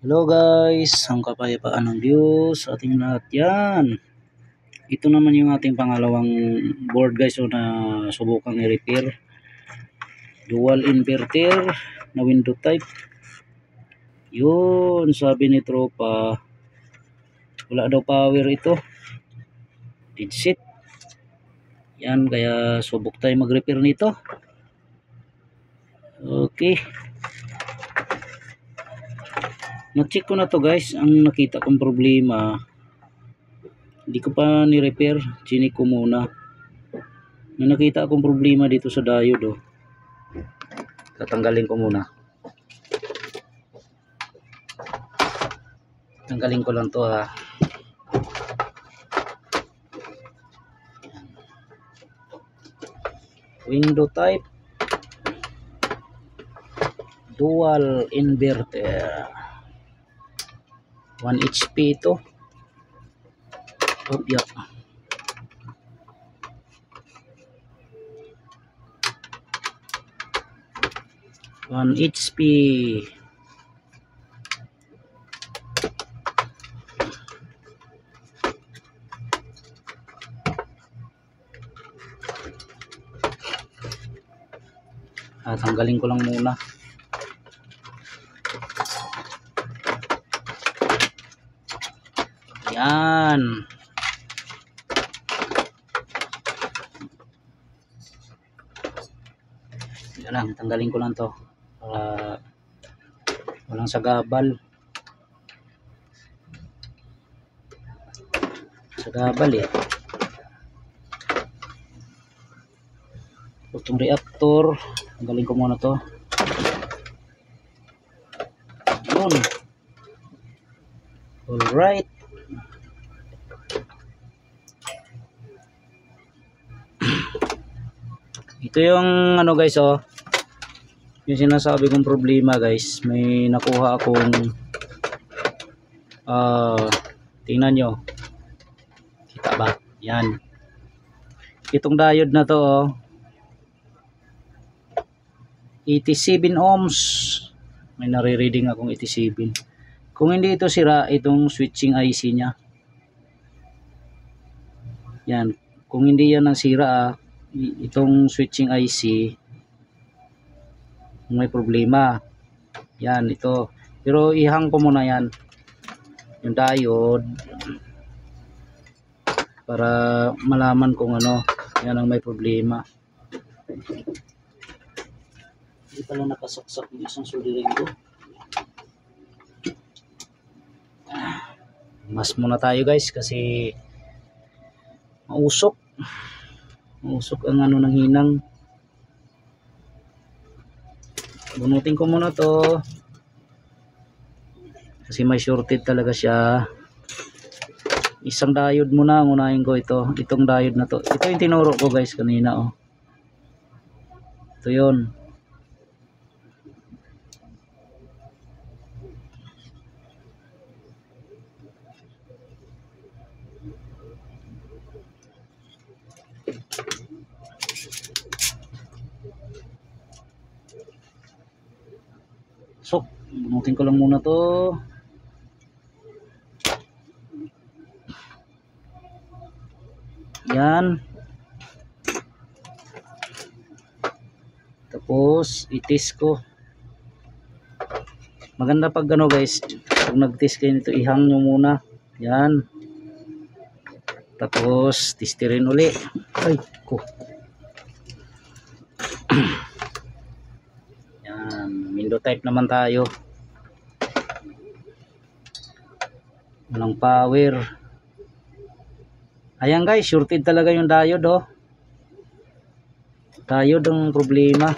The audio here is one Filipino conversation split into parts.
Hello guys, ang kapayapaan ng Diyos sa ating lahat yan. Ito naman yung ating pangalawang board guys na subukang i-repair. Dual inverter na window type. Yun, sabi ni tropa, wala daw power ito. Deadset. Yan, kaya subok tayo mag-repair nito. Okay. Na-check ko na to guys, ang nakita kong problema. Hindi ko pa ni-repair, chinik ko muna. May nakita akong problema dito sa diode Tatanggalin ko muna. Tanggalin ko lang to ha. Window type. Dual inverter. 1 HP ito. Oh, yeah. One HP. Tanggalin ko lang muna. Yan. Yan lang, tanggalin ko lang to para walang sagabal. Sagabal eh. Itong reactor, tanggalin ko muna to. Yun. Alright. Ito yung ano guys yung sinasabi kong problema guys. May nakuha akong tingnan nyo. Kita ba? Yan. Itong diode na to 87 ohms. May nare-reading akong 87. Kung hindi ito sira, itong switching IC nya. Yan. Kung hindi yan ang sira, itong switching IC may problema. Yan, ito. Pero ihang ko muna yan. Yung diode. Para malaman kung ano. Yan ang may problema. Hindi pala nakasaksak yung isang soldering ko. Mas muna tayo guys kasi mausok ang ano ng hinang. Bunutin ko muna to kasi may shorted talaga siya. Isang diode muna ang unahin ko. Itong diode na to, ito yung tinuro ko guys kanina ito yun. So, bunutin ko lang muna to. Yan. Tapos, itis ko. Maganda pag ano guys, pag nag-test kayo nito, ihang nyo muna. Yan. Tapos, testirin uli. Ay, ko. Yan. Window type naman tayo. Walang power. Ayan guys, shorted talaga yung diode Diode ang problema.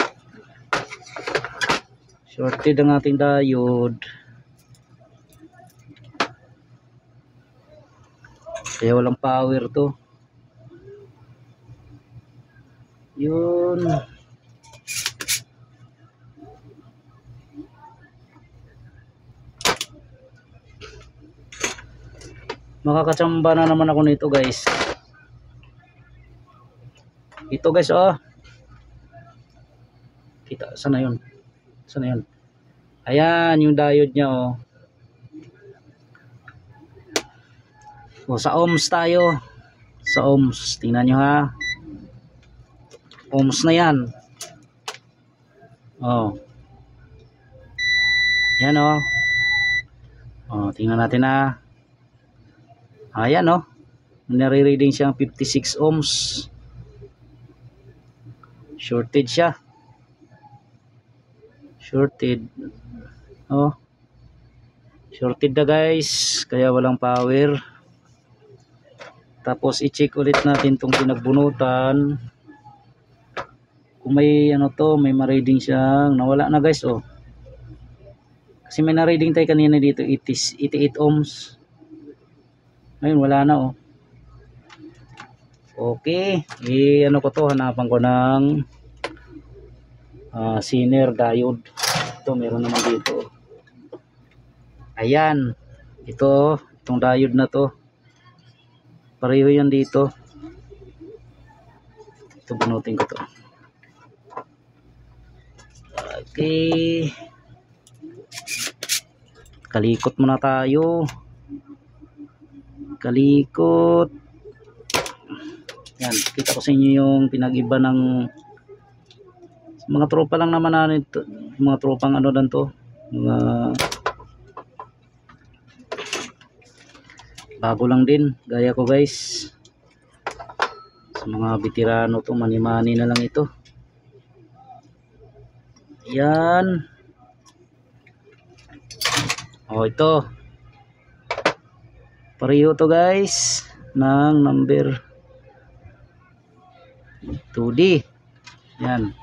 Shorted ang ating diode. Kaya walang power to. Yun. Makakatsamba na naman ako nito guys. Ito guys kita, sana yun? Ayan yung diode nya O, sa ohms tayo. Sa ohms. Tingnan nyo ha. Ohms na yan. O. Yan o. O, tingnan natin ha. Ayan o. Nare-reading siyang 56 ohms. Shorted siya. Shorted. Oh. Shorted na guys. Kaya walang power. Tapos i-check ulit natin tong pinagbunutan. Kung may ano to, may ma-reading siyang nawala na guys oh. Kasi may na-reading tayo kanina dito 88 ohms. Ngayon wala na oh. Okay, ano ko to, hanapan ko ng Zener diode. Ito meron naman dito. Ayan. Itong diode na to. Pareho yan dito. Ito bunutin ko to. Okay. Kalikot muna tayo. Kalikot. Yan, kita ko sa inyo yung pinag-iba ng mga tropa lang naman na ito, mga tropang ano lang to, mga bago lang din, gaya ko guys. Sa mga veterano to, mani-mani na lang ito. Yan. Oh, ito. Pareho to guys ng number 2D. Yan.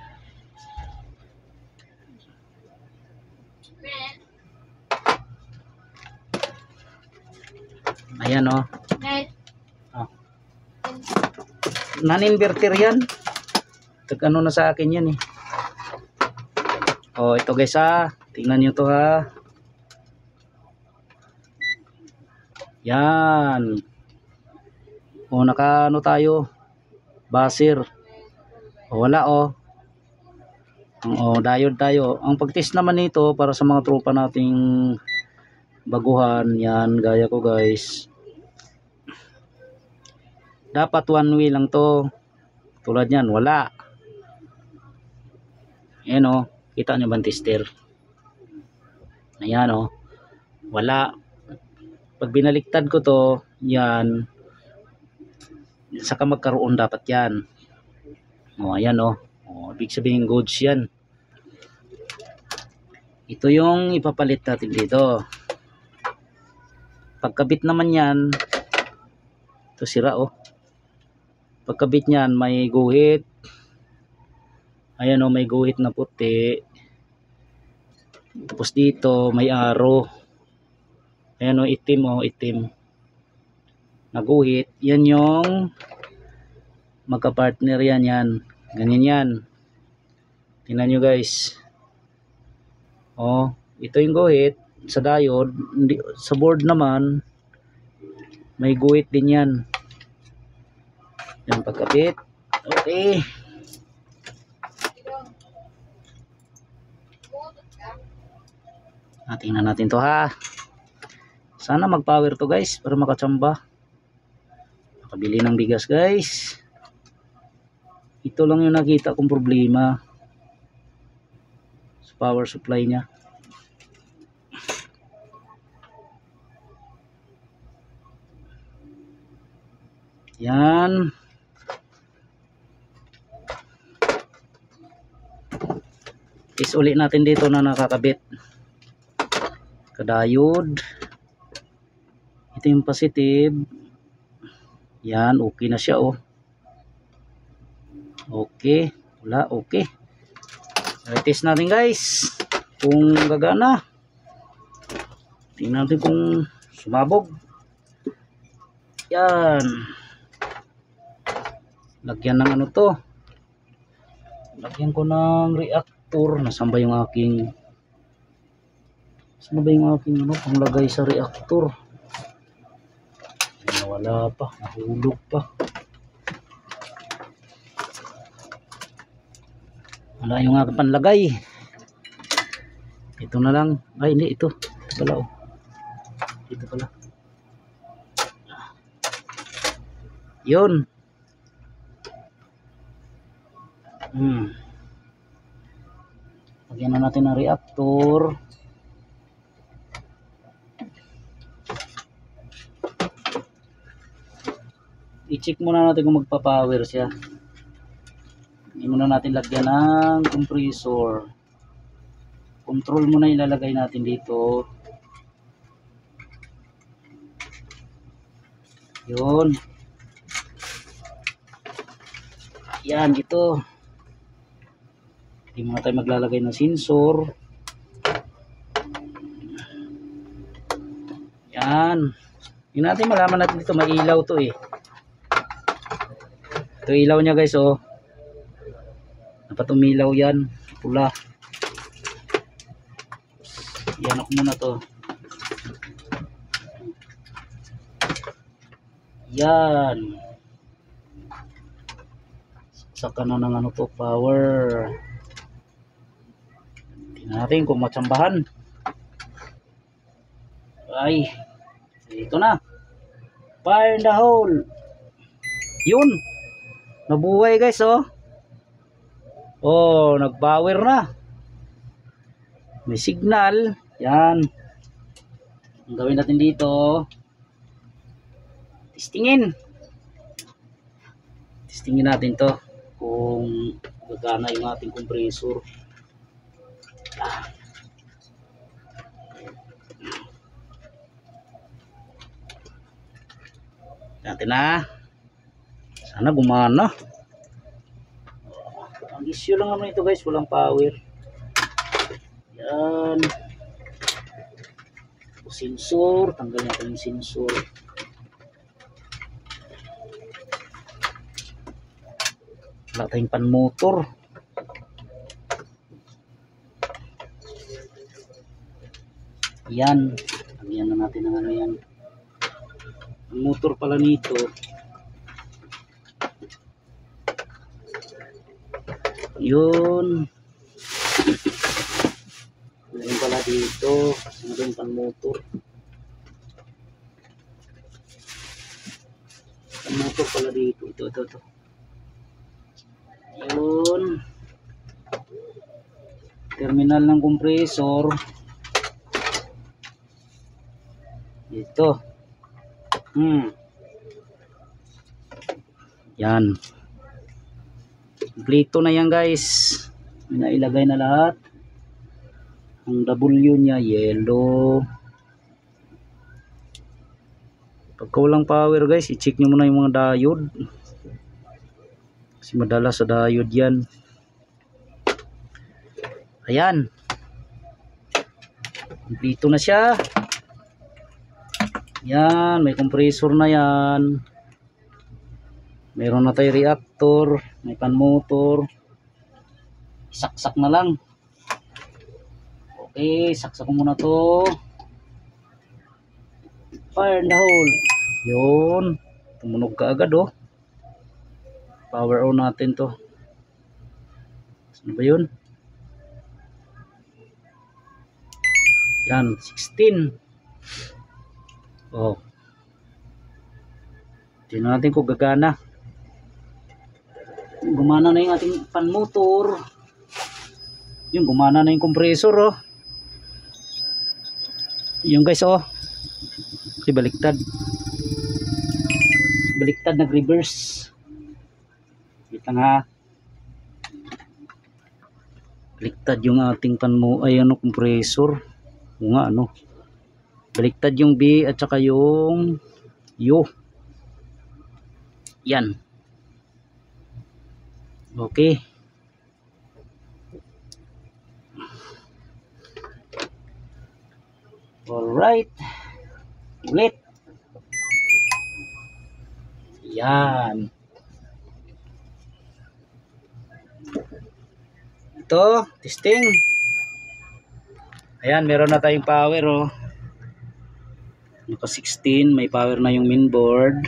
Ayan o. Oh. Non-inverter yan. Tag-ano na sa akin yan eh. Oh, ito guys ha. Tingnan nyo to ha. Yan. O, naka-ano tayo. Baser. O, wala o. O, diode tayo. Ang pag-test naman nito para sa mga tropa nating baguhan. Yan, gaya ko guys. Dapat one way lang to. Tulad yan, wala. Ayan o. Kita nyo ba ang tester? Ayan o. Wala. Pag binaliktad ko to, yan. Saka magkaroon dapat yan. O, ayan o. O, ibig sabihin goods yan. Ito yung ipapalit natin dito. Pagkabit naman yan, ito sira o. Pagkabit niyan may guhit. Ayan o, may guhit na puti. Tapos dito may arrow. Ayan o, itim o, itim. Naguhit, yan yung magka-partner yan, yan. Ganyan yan. Tingnan nyo guys. Oh, ito yung guhit sa diode. Sa board naman, may guhit din yan. Yan pagkabit. Okay. Tingnan natin to ha. Sana mag-power to guys para makatsamba. Nakabili ng bigas guys. Ito lang yung nakita kong problema sa power supply niya. Yan. Is ulit natin dito na nakakabit. Ka-diode. Ito yung positive. Yan, okay na siya oh. Okay, wala, okay. I-test natin guys kung gagana. Tingnan natin kung sumabog. Yan. Lagyan ng ano to. Lagyan ko ng reactor. Nasaan ba yung aking ano panglagay sa reactor? Wala pa, nahulog pa. Wala yung aking panlagay. Ito na lang. Ay hindi, ito pala oh. Ito pala. Yun. Lagyan na natin ng reactor. I-check muna natin kung magpa-power siya. Hindi muna natin lagyan ng compressor. Control muna ilalagay natin dito. Yun. Yan, ito. Hindi muna tayo maglalagay ng sensor. Yan. Hindi natin malaman natin dito, may ilaw to eh. Ito ilaw niya guys oh. Dapat umilaw yan. Pula. Yan ako muna to. Yan. Saka na ng ano to, power. Tingnan natin kung matsambahan. Ay. Ito na. Fire in the hole. Yun. Nabuhay guys oh. Oh, nag-power na. May signal. Yan. Ang gawin natin dito, testingin. Testingin natin to kung gagana yung ating compressor. Natin na. Sana gumana. Ang issue lang naman ito guys, walang power. Yan. Sensor, tanggal natin yung sensor. Wala tayong pan motor. Yan. Lagyan na natin ng ano yan. Ang motor pala nito. Yun. Meron pala dito. Ano yung pan motor? Pan motor pala dito. Ito. Yun. Terminal ng compressor. Ito. Yan. Kompleto na yan guys. Nailagay na lahat. Ang W niya yellow. Pagka walang power guys, i-check nyo muna yung mga diode. Kasi madalas sa diode yan. Ayan. Kompleto na siya. Yan, may compressor na yan. Meron na tayo reactor, may pan motor. Saksak na lang. Okay, saksak ko muna to. Fire in the hole. Yun. Tumunog ka agad oh. Power on natin to. Ano ba yun? Yan, 16. Oh. Tingnan natin kung gagana. Gumana na yung ating fan motor. Yung gumana na yung compressor oh. Yung guys oh. Okay, baliktad. Baliktad, nag-reverse. Wait lang ha. Baliktad yung ating fan mo ay ano compressor. O nga ano. Baliktad yung B at saka yung U. Yan. Okay. Alright. Ulit. Yan. Ito, testing. Ayan, meron na tayong power oh. Naka 16, may power na yung mainboard.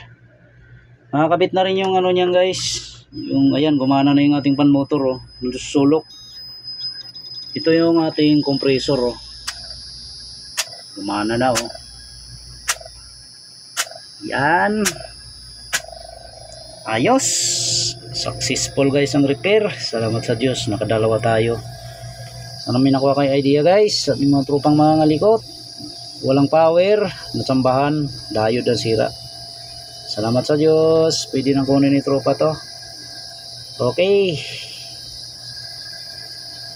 Nakakabit na rin yung ano niyan guys. Yung ayan, gumana na yung ating pan motor oh. Sulok. Ito yung ating compressor oh. Gumana na oh. Yan. Ayos, successful guys ang repair. Salamat sa Diyos, nakadalawa tayo. Sana may nakuha kayo idea guys, sa mga tropang mga ngalikot, walang power, natsambahan, diode ang sira. Salamat sa Diyos, pwede nang kunin ni tropa to. Okay.